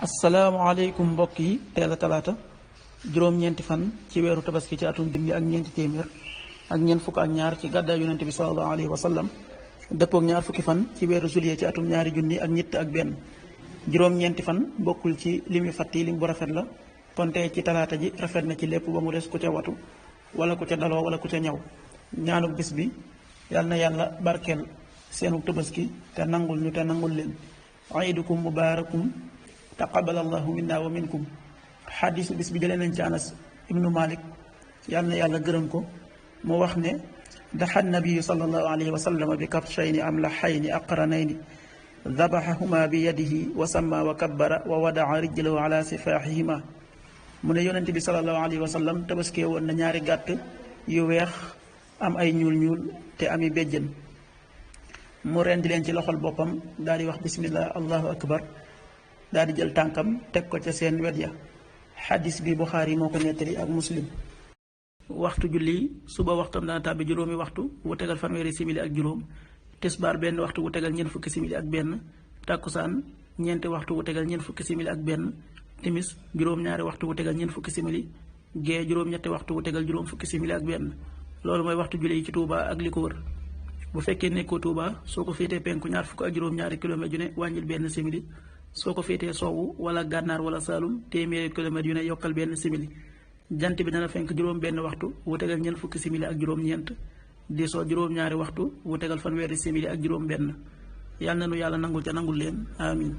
asalaamaaleykum mbokk yi, teel a talaata juróom-ñeenti fan ci weeru tabaski ci atum junni ak ñeenti téeméer ak ñeent fukk ak ñaar ci gàddaay yonente bi sallallahu alayhi wa sallam dëppook ñaar fukki fan ci weeru juillet ci atum ñaari junni ak ñett ak benn. juróom-ñeenti fan bokkul ci lim yu fàtt yi lim bu rafet la, kon tey ci talaata ji rafet na ci lépp ba mu des ku ca watu wala ku ca daloo wala ku ca ñaw. ñaanuk bis bi yal na yàlla barkeel seenu tabaski te nangul ñu te nangul leen. aidukum mubaarakum taqabbalallahu minna wa minkum. xadiisu bis bi jëlee nañ ci Anas ibnu Malik yal na yàlla gërëm ko mu wax ne daxa nabiyu sallallahu alayhi wa sallam bi kabshayni amlaxayni aqranayni dabaxahuma bi yadihi wa samma wa kabbara wa wadaa rijlahu ala sifaaxihima. mu ne yonent bi sallallahu alayhi wa sallam tabaskee woon na ñaari gàtt yu weex am ay ñuul ñuul te ami béjjën. mu rendi leen ci loxol boppam daal di wax bismillah allahu akbar daal di jël tànkam teg ko ca seen wet ya. xadis bi Buxaari moo ko nettali ak Muslim. waxtu julli suba waxtam dana tàbbi juróomi waxtu wu tegal fanweeri simili ak juróom, tisbaar benn waxtu wu tegal ñeent fukki simili ak benn, tàkkusaan ñeenti waxtu wu tegal ñeent fukki simili ak benn, timis juróom-ñaari waxtu wu tegal ñeent fukki simili, gee juróom-ñetti waxtu wu tegal juróom fukki simili ak benn. loolu mooy waxtu julli yi ci Touba ak li ko wër. bu fekkee nekkoo Touba soo ko féetee penku ñaar fukk ak juróom-ñaari kilomètre yu ne wàññil benn simili, soo ko féetee sowwu wala gànnaar wala saalum téeméeri kilomètre yu ne yokkal benn simili. jant bi dana fenk juróom benn waxtu wu tegal ñeent fukki simili ak juróom-ñeent, di soo juróom-ñaari waxtu wu tegal fanweeri simili ak juróom benn. yàlla na nu yàlla nangul ca nangul leen amin.